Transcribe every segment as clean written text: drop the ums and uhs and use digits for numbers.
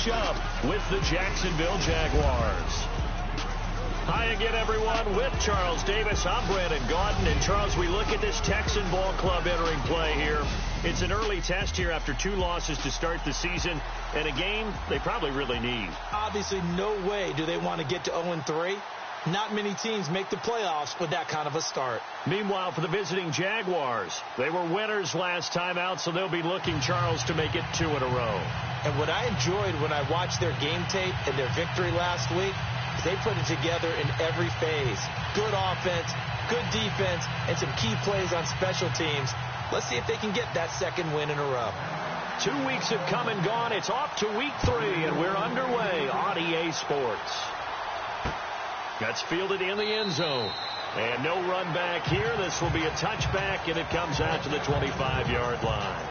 match up with the Jacksonville Jaguars. Hi again, everyone. With Charles Davis, I'm Brandon Gaudin. And, Charles, we look at this Texan ball club entering play here. It's an early test here after 2 losses to start the season, and a game they probably really need. Obviously, no way do they want to get to 0-3. Not many teams make the playoffs with that kind of a start. Meanwhile, for the visiting Jaguars, they were winners last time out, so they'll be looking, Charles, to make it 2 in a row. And what I enjoyed when I watched their game tape and their victory last week, they put it together in every phase. Good offense, good defense, and some key plays on special teams. Let's see if they can get that second win in a row. 2 weeks have come and gone. It's off to week 3, and we're underway on EA Sports. That's fielded in the end zone. And no run back here. This will be a touchback, and it comes out to the 25-yard line.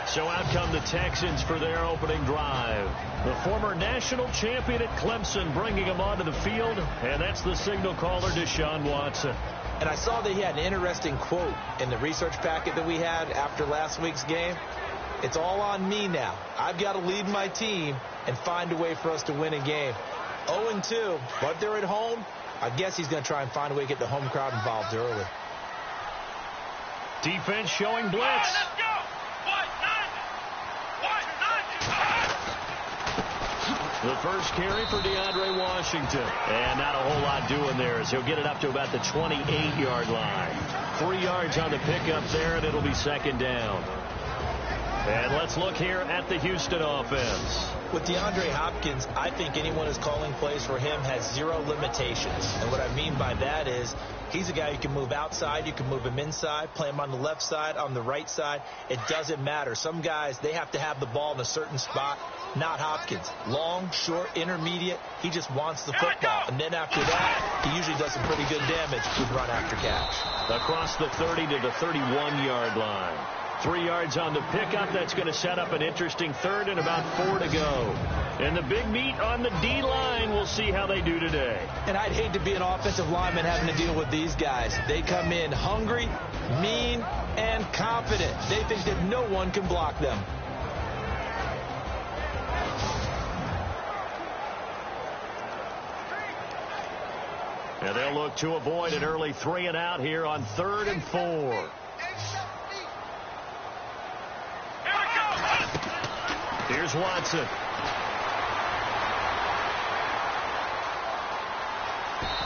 So out come the Texans for their opening drive. The former national champion at Clemson bringing him onto the field, and that's the signal caller, Deshaun Watson. And I saw that he had an interesting quote in the research packet that we had after last week's game. It's all on me now. I've got to lead my team and find a way for us to win a game. 0-2, but they're at home. I guess he's going to try and find a way to get the home crowd involved early. Defense showing blitz. The first carry for DeAndre Washington. And not a whole lot doing there as he'll get it up to about the 28-yard line. 3 yards on the pickup there, and it'll be second down. And let's look here at the Houston offense. With DeAndre Hopkins, I think anyone who's calling plays for him has 0 limitations. And what I mean by that is he's a guy you can move outside, you can move him inside, play him on the left side, on the right side. It doesn't matter. Some guys, they have to have the ball in a certain spot. Not Hopkins. Long, short, intermediate. He just wants the football. And then after that, he usually does some pretty good damage with run after catch. Across the 30 to the 31-yard line. 3 yards on the pickup. That's going to set up an interesting third and about 4 to go. And the big meat on the D-line. We'll see how they do today. And I'd hate to be an offensive lineman having to deal with these guys. They come in hungry, mean, and confident. They think that no one can block them. And they'll look to avoid an early 3 and out here on 3rd and 4. Here's Watson.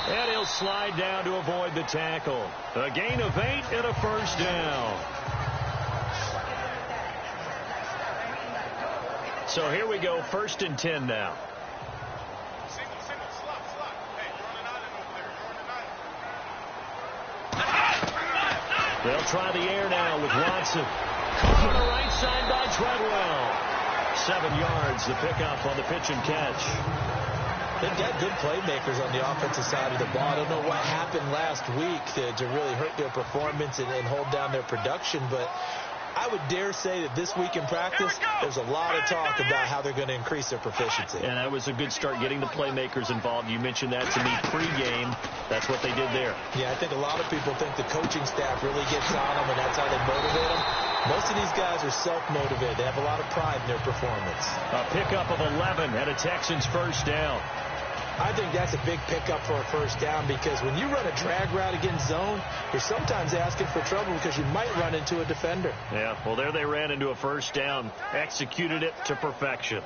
And he'll slide down to avoid the tackle. A gain of 8 and a first down. So here we go, 1st and 10 now. They'll try the air now with Watson. Caught on the right side by Treadwell. 7 yards, the pickup on the pitch and catch. They've got good playmakers on the offensive side of the ball. I don't know what happened last week to really hurt their performance and hold down their production, but I would dare say that this week in practice, there's a lot of talk about how they're going to increase their proficiency. And that was a good start getting the playmakers involved. You mentioned that to me pregame. That's what they did there. Yeah, I think a lot of people think the coaching staff really gets on them, and that's how they motivate them. Most of these guys are self-motivated. They have a lot of pride in their performance. A pickup of 11 and a Texans first down. I think that's a big pickup for a first down because when you run a drag route against zone, you're sometimes asking for trouble because you might run into a defender. Yeah, well, there they ran into a first down. Executed it to perfection.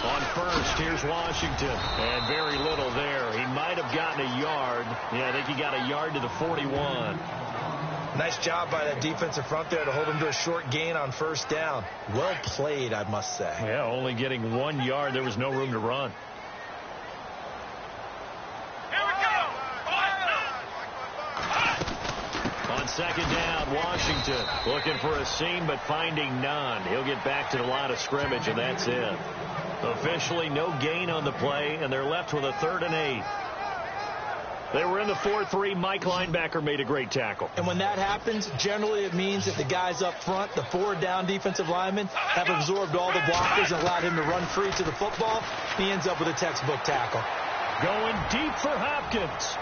On first, here's Washington. And very little there. He might have gotten a yard. Yeah, I think he got a yard to the 41. Nice job by that defensive front there to hold him to a short gain on first down. Well played, I must say. Yeah, only getting 1 yard. There was no room to run. Here we go. On second down, Washington looking for a seam but finding none. He'll get back to the line of scrimmage, and that's it. Officially no gain on the play, and they're left with a 3rd and 8. They were in the 4-3. Mike linebacker made a great tackle. And when that happens, generally it means that the guys up front, the 4 down defensive linemen, have absorbed all the blockers and allowed him to run free to the football. He ends up with a textbook tackle. Going deep for Hopkins.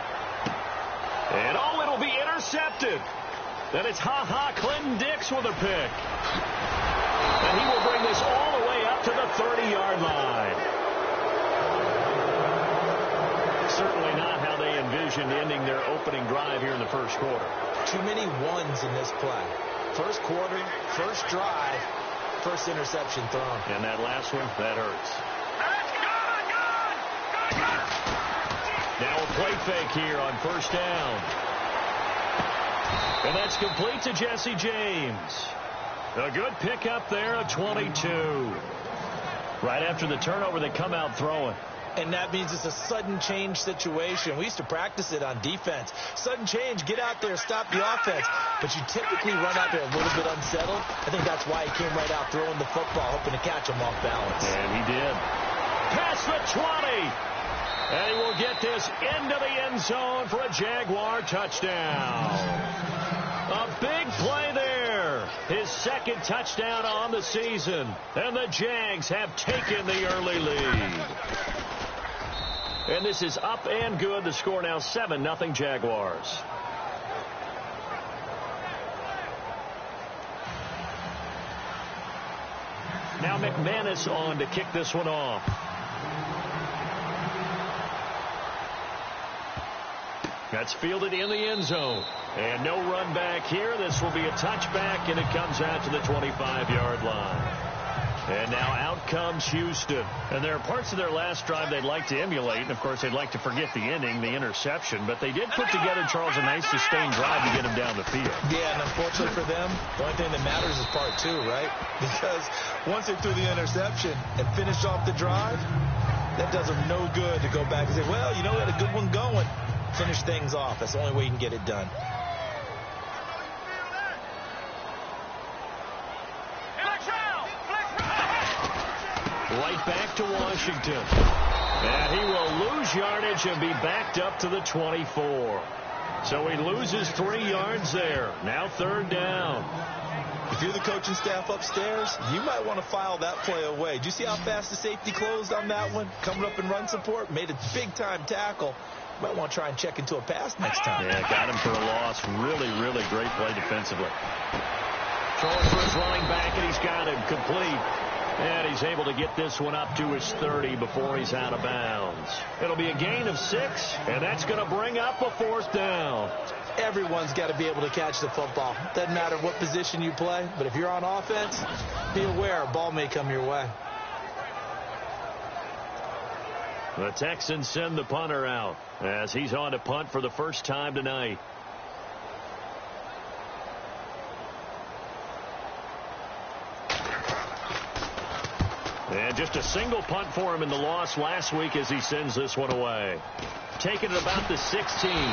And it'll be intercepted. Then it's Clinton Dix with a pick. conversion ending their opening drive here in the first quarter. Too many ones in this play. First quarter, first drive, first interception thrown. And that last one, that hurts. Now a play fake here on first down. And that's complete to Jesse James. A good pickup there of 22. Right after the turnover, they come out throwing. And that means it's a sudden change situation. We used to practice it on defense. Sudden change, get out there, stop the offense. But you typically run out there a little bit unsettled. I think that's why he came right out throwing the football, hoping to catch him off balance. And he did. Past the 20. And he will get this into the end zone for a Jaguar touchdown. A big play there. His second touchdown on the season. And the Jags have taken the early lead. And this is up and good. The score now 7-0 Jaguars. Now McManus on to kick this one off. That's fielded in the end zone. And no run back here. This will be a touchback, and it comes out to the 25-yard line. And now out comes Houston. And there are parts of their last drive they'd like to emulate. And, of course, they'd like to forget the inning, the interception. But they did put together, Charles, a nice sustained drive to get him down the field. Yeah, and unfortunately for them, the only thing that matters is part two, right? Because once they threw the interception and finished off the drive, that does them no good to go back and say, well, you know, we had a good one going. Finish things off. That's the only way you can get it done. Right back to Washington. And he will lose yardage and be backed up to the 24. So he loses 3 yards there. Now third down. If you're the coaching staff upstairs, you might want to file that play away. Do you see how fast the safety closed on that one? Coming up in run support, made a big-time tackle. Might want to try and check into a pass next time. Yeah, got him for a loss. Really, really great play defensively. Throwing for his running back, and he's got him complete. And he's able to get this one up to his 30 before he's out of bounds. It'll be a gain of 6, and that's going to bring up a 4th down. Everyone's got to be able to catch the football. Doesn't matter what position you play, but if you're on offense, be aware a ball may come your way. The Texans send the punter out as he's on to punt for the first time tonight. And just a single punt for him in the loss last week as he sends this one away. Taking it about the 16. It'll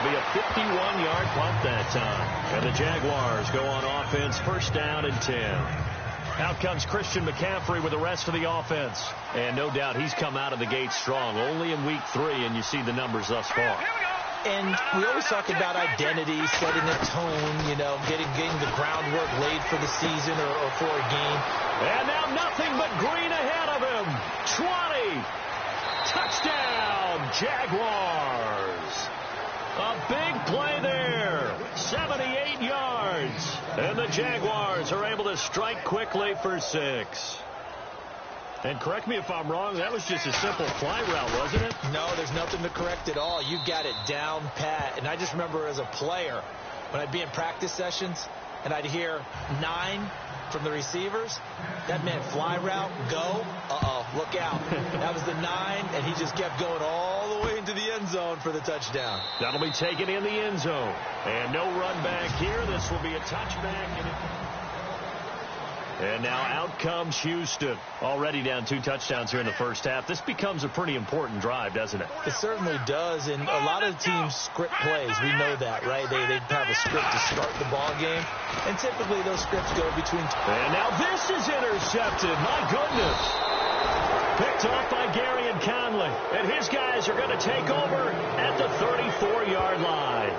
be a 51-yard punt that time. And the Jaguars go on offense, first down and 10. Out comes Christian McCaffrey with the rest of the offense. And no doubt he's come out of the gate strong. Only in week 3, and you see the numbers thus far. And we always talk about identity, setting a tone, you know, getting the groundwork laid for the season or for a game. And now nothing but green ahead of him. 20. Touchdown, Jaguars. A big play there. 78 yards. And the Jaguars are able to strike quickly for 6. And correct me if I'm wrong, that was just a simple fly route, wasn't it? No, there's nothing to correct at all. You got it down pat. And I just remember as a player, when I'd be in practice sessions, and I'd hear 9 from the receivers, that meant fly route, go, look out. That was the 9, and he just kept going all the way into the end zone for the touchdown. That'll be taken in the end zone. And no run back here. This will be a touchback. And now out comes Houston. Already down 2 touchdowns here in the first half. This becomes a pretty important drive, doesn't it? It certainly does. And a lot of teams script plays. We know that, right? They have a script to start the ball game. And typically those scripts go between. And now this is intercepted. My goodness. Picked off by Gary and Conley. And his guys are going to take over at the 34-yard line.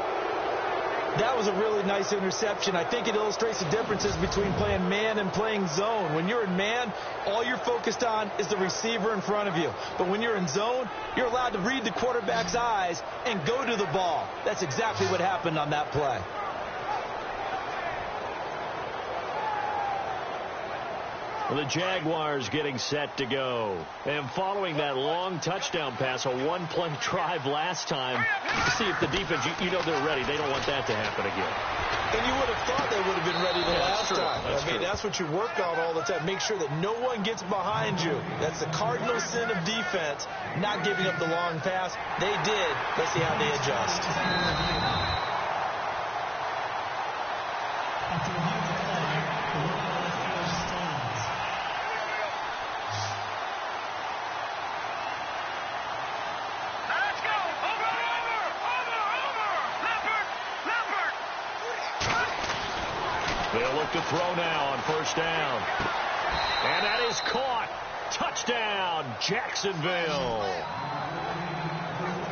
That was a really nice interception. I think it illustrates the differences between playing man and playing zone. When you're in man, all you're focused on is the receiver in front of you. But when you're in zone, you're allowed to read the quarterback's eyes and go to the ball. That's exactly what happened on that play. The Jaguars getting set to go. And following that long touchdown pass, a one-play drive last time, see if the defense, you know they're ready. They don't want that to happen again. And you would have thought they would have been ready the last time. That's what you work on all the time. Make sure that no one gets behind you. That's the cardinal sin of defense, not giving up the long pass. They did. Let's see how they adjust. They'll look to throw now on first down. And that is caught. Touchdown, Jacksonville.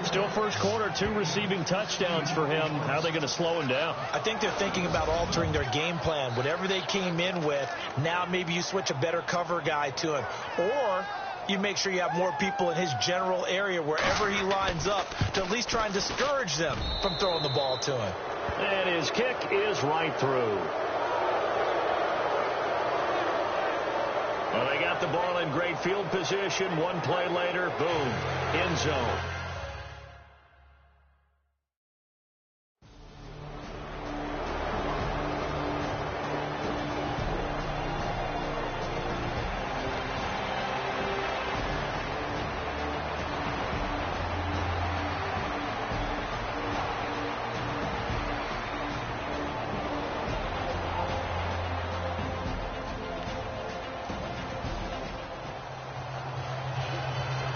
Still first quarter, 2 receiving touchdowns for him. How are they going to slow him down? I think they're thinking about altering their game plan. Whatever they came in with, now maybe you switch a better cover guy to him. Or you make sure you have more people in his general area wherever he lines up to at least try and discourage them from throwing the ball to him. And his kick is right through. Well, they got the ball in great field position. One play later, boom, end zone.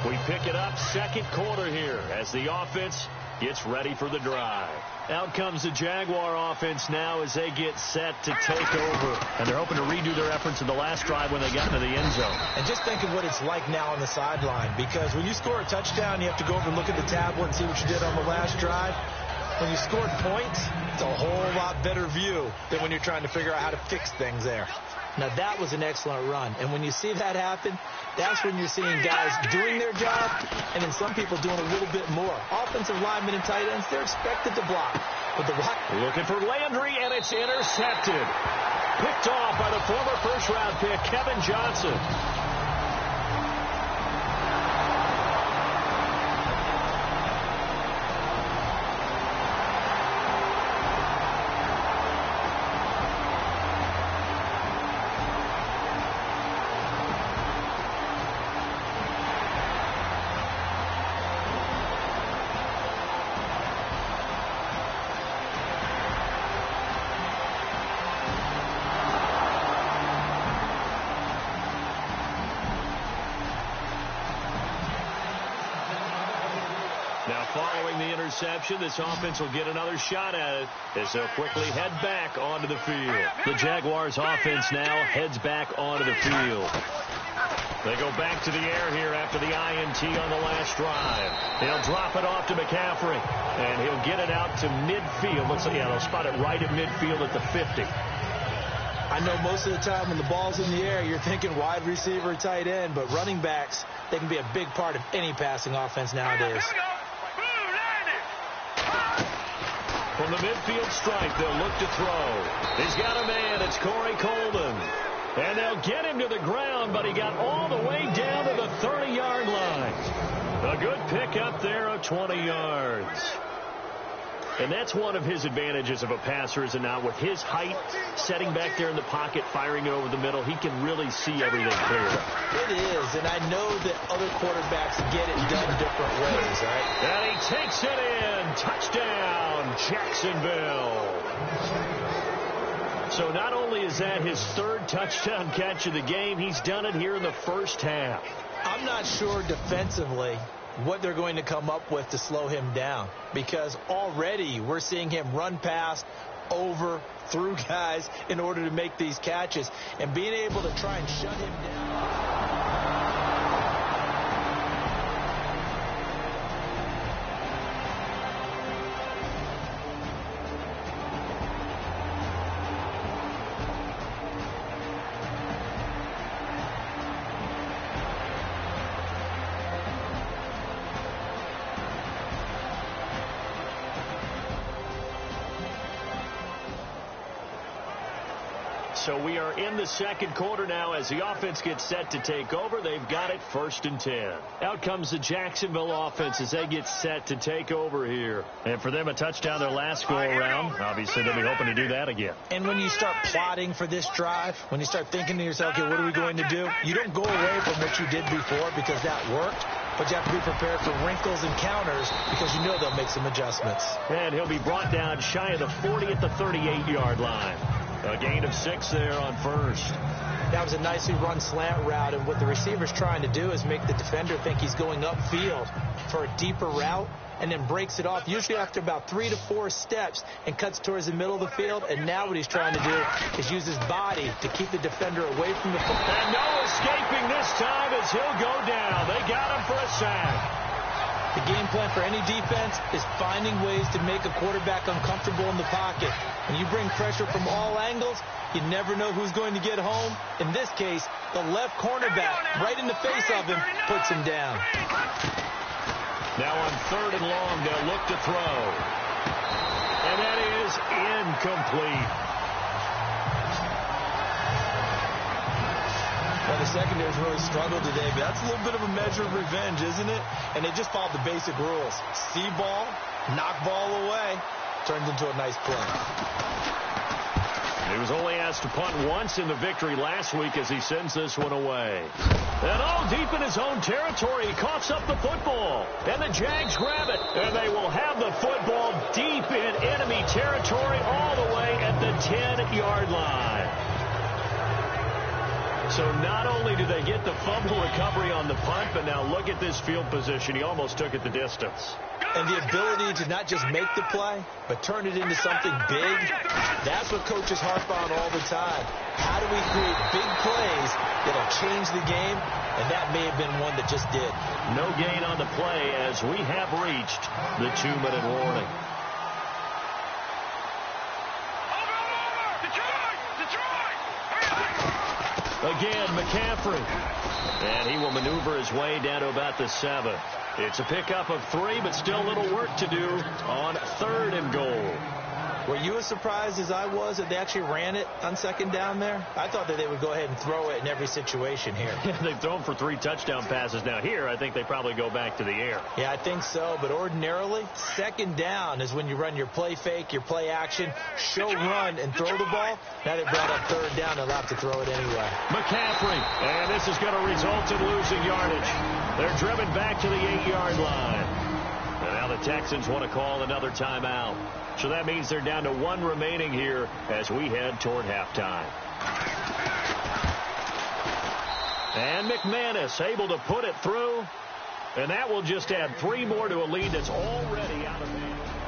We pick it up second quarter here as the offense gets ready for the drive. Out comes the Jaguar offense now as they get set to take over. And they're hoping to redo their efforts in the last drive when they got into the end zone. And just think of what it's like now on the sideline, because when you score a touchdown, you have to go over and look at the tablet and see what you did on the last drive. When you scored points, it's a whole lot better view than when you're trying to figure out how to fix things there. Now, that was an excellent run. And when you see that happen, that's when you're seeing guys doing their job and then some people doing a little bit more. Offensive linemen and tight ends, they're expected to block. But the block... Looking for Landry, and it's intercepted. Picked off by the former first-round pick, Kevin Johnson. Now, following the interception, this offense will get another shot at it as they'll quickly head back onto the field. The Jaguars offense now heads back onto the field. They go back to the air here after the INT on the last drive. They'll drop it off to McCaffrey, and he'll get it out to midfield. Looks like, they'll spot it right at midfield at the 50. I know most of the time when the ball's in the air, you're thinking wide receiver, tight end, but running backs, they can be a big part of any passing offense nowadays. From the midfield stripe, they'll look to throw. He's got a man. It's Corey Coleman. And they'll get him to the ground, but he got all the way down to the 30-yard line. A good pickup there of 20 yards. And that's one of his advantages of a passer, is now with his height, setting back there in the pocket, firing it over the middle, he can really see everything cleared up. It is, and I know that other quarterbacks get it done different ways, right? And he takes it in. Touchdown, Jacksonville. So not only is that his third touchdown catch of the game, he's done it here in the first half. I'm not sure defensively what they're going to come up with to slow him down, because already we're seeing him run past, over, through guys in order to make these catches, and being able to try and shut him down. So we are in the second quarter now as the offense gets set to take over. They've got it 1st and 10. Out comes the Jacksonville offense as they get set to take over here. And for them, a touchdown their last go-around. Obviously, they'll be hoping to do that again. And when you start plotting for this drive, when you start thinking to yourself, okay, what are we going to do? You don't go away from what you did before because that worked. But you have to be prepared for wrinkles and counters because you know they'll make some adjustments. And he'll be brought down shy of the 40 at the 38-yard line. A gain of 6 there on first. That was a nicely run slant route, and what the receiver's trying to do is make the defender think he's going upfield for a deeper route and then breaks it off, usually after about 3 to 4 steps, and cuts towards the middle of the field. And now what he's trying to do is use his body to keep the defender away from the football. And no escaping this time as he'll go down. They got him for a sack. The game plan for any defense is finding ways to make a quarterback uncomfortable in the pocket. When you bring pressure from all angles, you never know who's going to get home. In this case, the left cornerback, right in the face of him, puts him down. Now on 3rd and long, they'll look to throw. And that is incomplete. Well, the secondary's really struggled today, but that's a little bit of a measure of revenge, isn't it? And they just followed the basic rules. See ball, knock ball away, turns into a nice play. He was only asked to punt once in the victory last week as he sends this one away. And all deep in his own territory, he coughs up the football. And the Jags grab it. And they will have the football deep in enemy territory all the way at the 10-yard line. So not only do they get the fumble recovery on the punt, but now look at this field position. He almost took it the distance. And the ability to not just make the play, but turn it into something big, that's what coaches harp on all the time. How do we create big plays that'll change the game? And that may have been one that just did. No gain on the play as we have reached the 2-minute warning. Again, McCaffrey. And he will maneuver his way down to about the 7. It's a pickup of 3, but still a little work to do on 3rd and goal. Were you as surprised as I was that they actually ran it on 2nd down there? I thought that they would go ahead and throw it in every situation here. They've thrown for 3 touchdown passes. Now here, I think they probably go back to the air. Yeah, I think so. But ordinarily, 2nd down is when you run your play fake, your play action, show run, and throw the ball. Now they brought up 3rd down. They'll have to throw it anyway. McCaffrey. And this is going to result in losing yardage. They're driven back to the 8-yard line. And now the Texans want to call another timeout. So that means they're down to 1 remaining here as we head toward halftime. And McManus able to put it through. And that will just add 3 more to a lead that's already out of hand.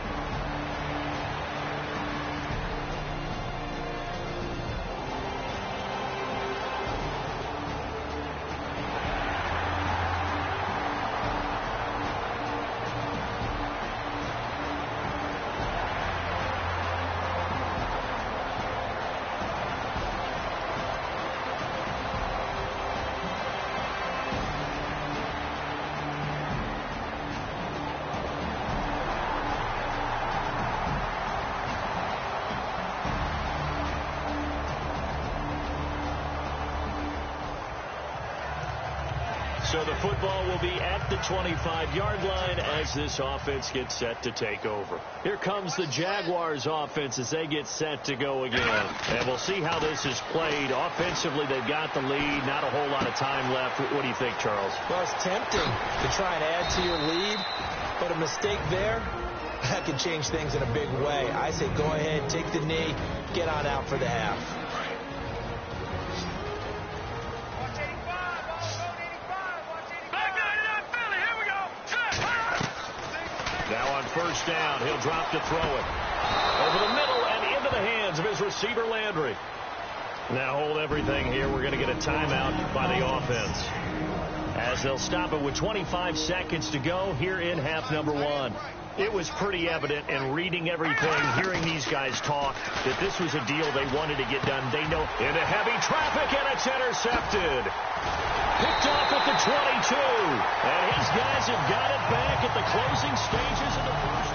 So the football will be at the 25-yard line as this offense gets set to take over. Here comes the Jaguars offense as they get set to go again. And we'll see how this is played. Offensively, they've got the lead. Not a whole lot of time left. What do you think, Charles? Well, it's tempting to try and add to your lead, but a mistake there, that can change things in a big way. I say go ahead, take the knee, get on out for the half. Now on 1st down, he'll drop to throw it. Over the middle and into the hands of his receiver, Landry. Now hold everything here. We're going to get a timeout by the offense. As they'll stop it with 25 seconds to go here in half number 1. It was pretty evident in reading everything, hearing these guys talk, that this was a deal they wanted to get done. They know into heavy traffic, and it's intercepted. Picked off at the 22. And his guys have got it back at the closing stages of the first.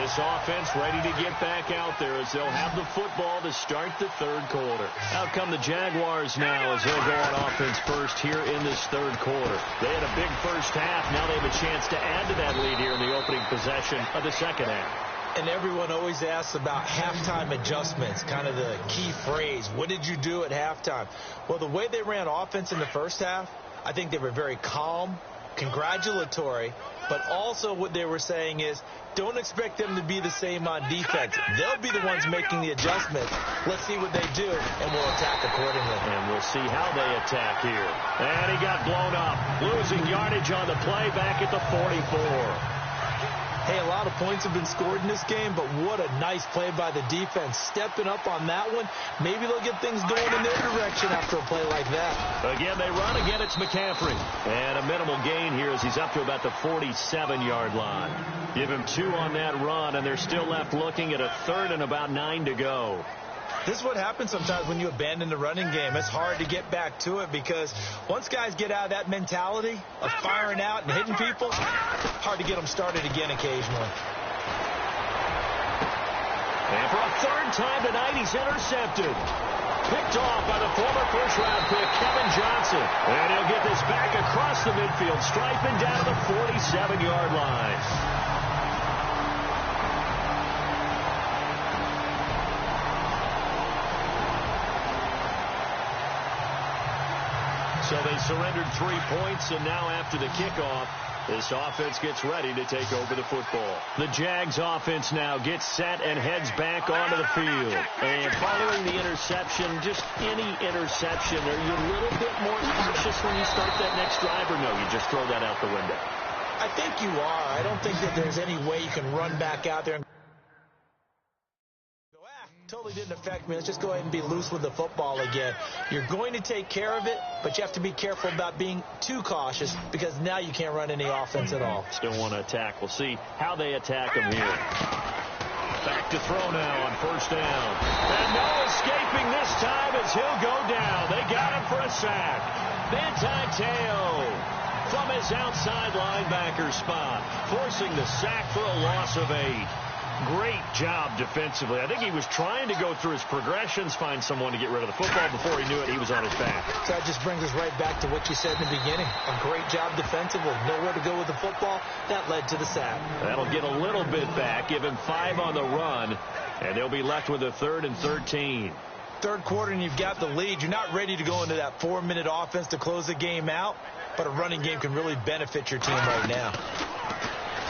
This offense ready to get back out there as they'll have the football to start the third quarter. Out come the Jaguars now as they'll go on offense first here in this third quarter. They had a big first half. Now they have a chance to add to that lead here in the opening possession of the second half. And everyone always asks about halftime adjustments, kind of the key phrase. What did you do at halftime? Well, the way they ran offense in the first half, I think they were very calm, congratulatory, but also what they were saying is don't expect them to be the same on defense. They'll be the ones making the adjustments. Let's see what they do, and we'll attack accordingly. And we'll see how they attack here. And he got blown up, losing yardage on the play back at the 44. Hey, a lot of points have been scored in this game, but what a nice play by the defense. Stepping up on that one, maybe they'll get things going in their direction after a play like that. Again, they run. Again, it's McCaffrey. And a minimal gain here as he's up to about the 47-yard line. Give him 2 on that run, and they're still left looking at a third and about 9 to go. This is what happens sometimes when you abandon the running game. It's hard to get back to it because once guys get out of that mentality of firing out and hitting people, hard to get them started again occasionally. And for a third time tonight, he's intercepted. Picked off by the former first-round pick, Kevin Johnson. And he'll get this back across the midfield stripe and down to the 47-yard line. So they surrendered 3 points, and now after the kickoff, this offense gets ready to take over the football. The Jags offense now gets set and heads back onto the field. And following the interception, just any interception, are you a little bit more cautious when you start that next drive, or no, you just throw that out the window? I think you are. I don't think that there's any way you can run back out there and totally didn't affect me. Let's just go ahead and be loose with the football again. You're going to take care of it, but you have to be careful about being too cautious because now you can't run any offense at all. Still want to attack. We'll see how they attack them here. Back to throw now on first down. And no escaping this time as he'll go down. They got him for a sack. Teo from his outside linebacker spot, forcing the sack for a loss of 8. Great job defensively. I think he was trying to go through his progressions, find someone to get rid of the football. Before he knew it, he was on his back. So that just brings us right back to what you said in the beginning. A great job defensively. Nowhere to go with the football. That led to the sack. That'll get a little bit back. Give him 5 on the run, and they'll be left with a 3rd and 13. Third quarter, and you've got the lead. You're not ready to go into that 4-minute offense to close the game out, but a running game can really benefit your team right now.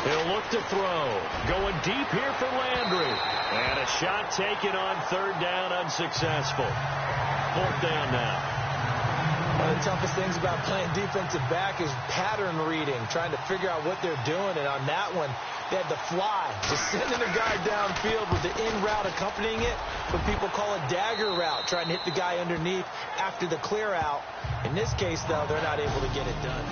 He'll look to throw. Going deep here for Landry. And a shot taken on 3rd down, unsuccessful. 4th down now. One of the toughest things about playing defensive back is pattern reading, trying to figure out what they're doing. And on that one, they had the fly, just sending the guy downfield with the in route accompanying it. What people call a dagger route, trying to hit the guy underneath after the clear out. In this case, though, they're not able to get it done.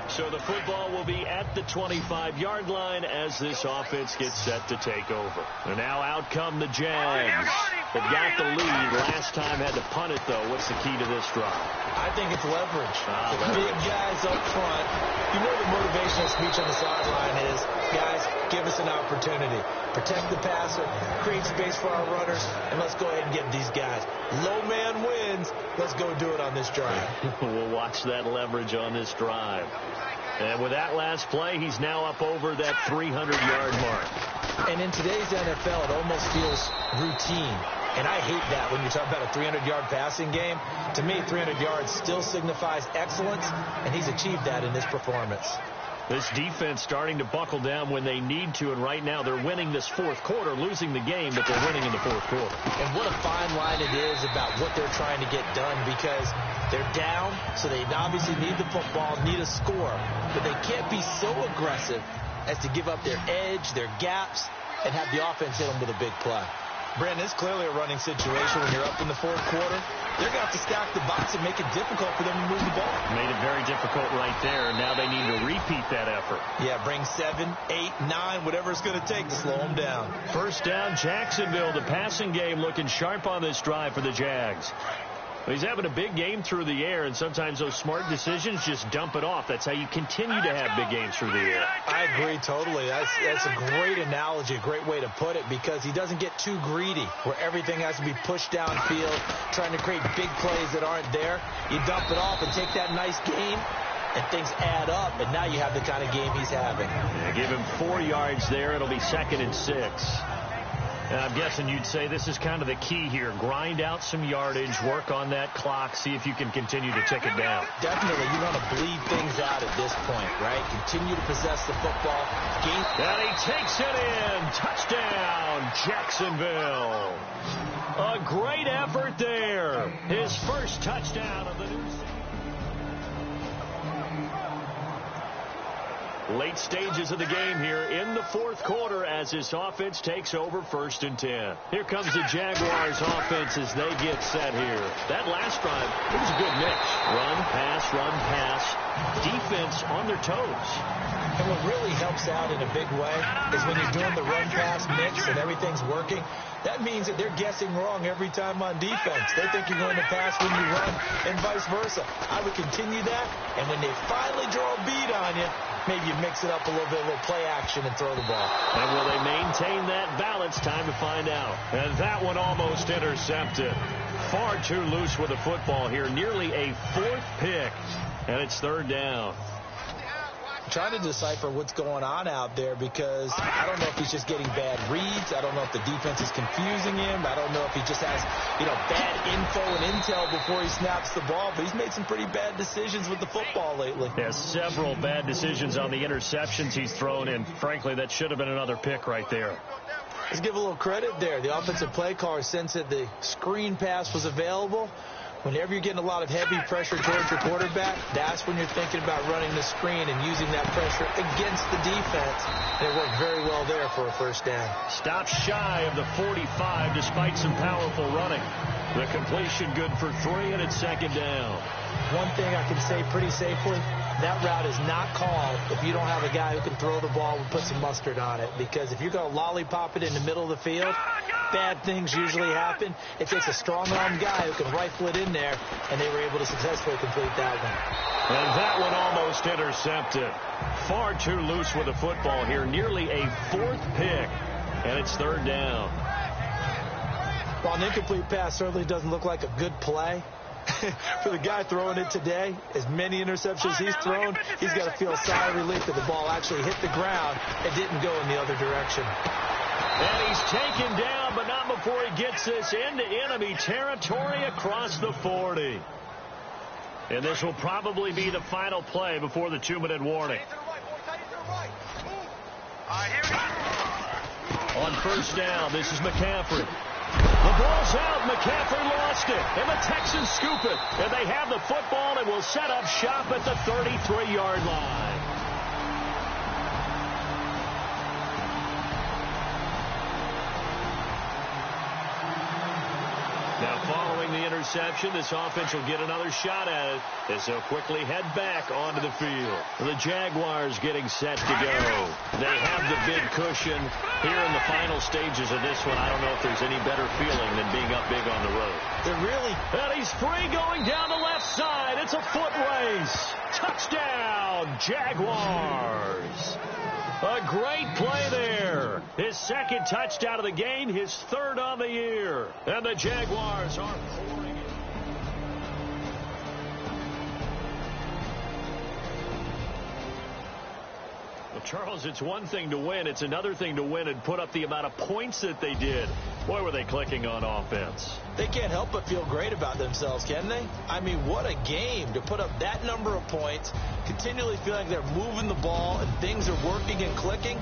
So the football will be at the 25-yard line as this offense gets set to take over. And now out come the Jags. They've got the lead. Last time had to punt it, though. What's the key to this drive? I think it's leverage. The big guys up front. You know the motivational speech on the sideline is, guys, give us an opportunity. Protect the passer, create space for our runners, and let's go ahead and get these guys. Low man wins. Let's go do it on this drive. We'll watch that leverage on this drive. And with that last play, he's now up over that 300-yard mark. And in today's NFL, it almost feels routine. And I hate that when you talk about a 300-yard passing game. To me, 300 yards still signifies excellence, and he's achieved that in this performance. This defense starting to buckle down when they need to, and right now they're winning this 4th quarter, losing the game, but they're winning in the 4th quarter. And what a fine line it is about what they're trying to get done, because they're down, so they obviously need the football, need a score, but they can't be so aggressive as to give up their edge, their gaps, and have the offense hit them with a big play. Brandon, it's clearly a running situation when you're up in the 4th quarter. They're going to have to stack the box and make it difficult for them to move the ball. Made it very difficult right there. Now they need to repeat that effort. Yeah, bring 7, 8, 9, whatever it's going to take to slow them down. First down, Jacksonville. The passing game looking sharp on this drive for the Jags. He's having a big game through the air, and sometimes those smart decisions just dump it off. That's how you continue to have big games through the air. I agree totally. That's a great analogy, a great way to put it, because he doesn't get too greedy where everything has to be pushed downfield, trying to create big plays that aren't there. You dump it off and take that nice gain, and things add up, and now you have the kind of game he's having. Yeah, give him 4 yards there. It'll be 2nd and 6. And I'm guessing you'd say this is kind of the key here. Grind out some yardage, work on that clock, see if you can continue to tick it down. Definitely. You want to bleed things out at this point, right? Continue to possess the football. And he takes it in. Touchdown, Jacksonville. A great effort there. His first touchdown of the new season. Late stages of the game here in the 4th quarter as this offense takes over 1st and 10. Here comes the Jaguars offense as they get set here. That last drive, it was a good mix. Run, pass, defense on their toes. And what really helps out in a big way is when you're doing the run-pass mix and everything's working, that means that they're guessing wrong every time on defense. They think you're going to pass when you run and vice versa. I would continue that, and when they finally draw a bead on you, maybe you mix it up a little bit, a little play action, and throw the ball. And will they maintain that balance? Time to find out. And that one almost intercepted. Far too loose with the football here. Nearly a 4th pick. And it's 3rd down. I'm trying to decipher what's going on out there, because I don't know if he's just getting bad reads. I don't know if the defense is confusing him. I don't know if he just has, bad info and intel before he snaps the ball. But he's made some pretty bad decisions with the football lately. Yeah, several bad decisions on the interceptions he's thrown in. Frankly, that should have been another pick right there. Let's give a little credit there. The offensive play caller sensed that the screen pass was available. Whenever you're getting a lot of heavy pressure towards your quarterback, that's when you're thinking about running the screen and using that pressure against the defense. And it worked very well there for a 1st down. Stops shy of the 45 despite some powerful running. The completion good for 3, and it's 2nd down. One thing I can say pretty safely, that route is not called if you don't have a guy who can throw the ball and put some mustard on it. Because if you're going to lollipop it in the middle of the field, bad things usually happen. It takes a strong-armed guy who can rifle it in there, and they were able to successfully complete that one. And that one almost intercepted. Far too loose with the football here. Nearly a 4th pick, and it's 3rd down. While an incomplete pass certainly doesn't look like a good play, for the guy throwing it today, as many interceptions he's thrown, he's got to feel a sigh of relief that the ball actually hit the ground and didn't go in the other direction. And he's taken down, but not before he gets this into enemy territory across the 40. And this will probably be the final play before the 2-minute warning. On 1st down, this is McCaffrey. The ball's out. McCaffrey lost it. And the Texans scoop it. And they have the football and will set up shop at the 33-yard line. Now, following the interception, this offense will get another shot at it as they'll quickly head back onto the field. The Jaguars getting set to go. They have the big cushion here in the final stages of this one. I don't know if there's any better feeling than being up big on the road. They're really... And he's free going down the left side. It's a foot race. Touchdown, Jaguars. A great play there. His 2nd touchdown of the game, his 3rd on the year. And the Jaguars are pouring it. Well, Charles, it's one thing to win. It's another thing to win and put up the amount of points that they did. Boy, were they clicking on offense. They can't help but feel great about themselves, can they? I mean, what a game to put up that number of points, continually feeling like they're moving the ball and things are working and clicking.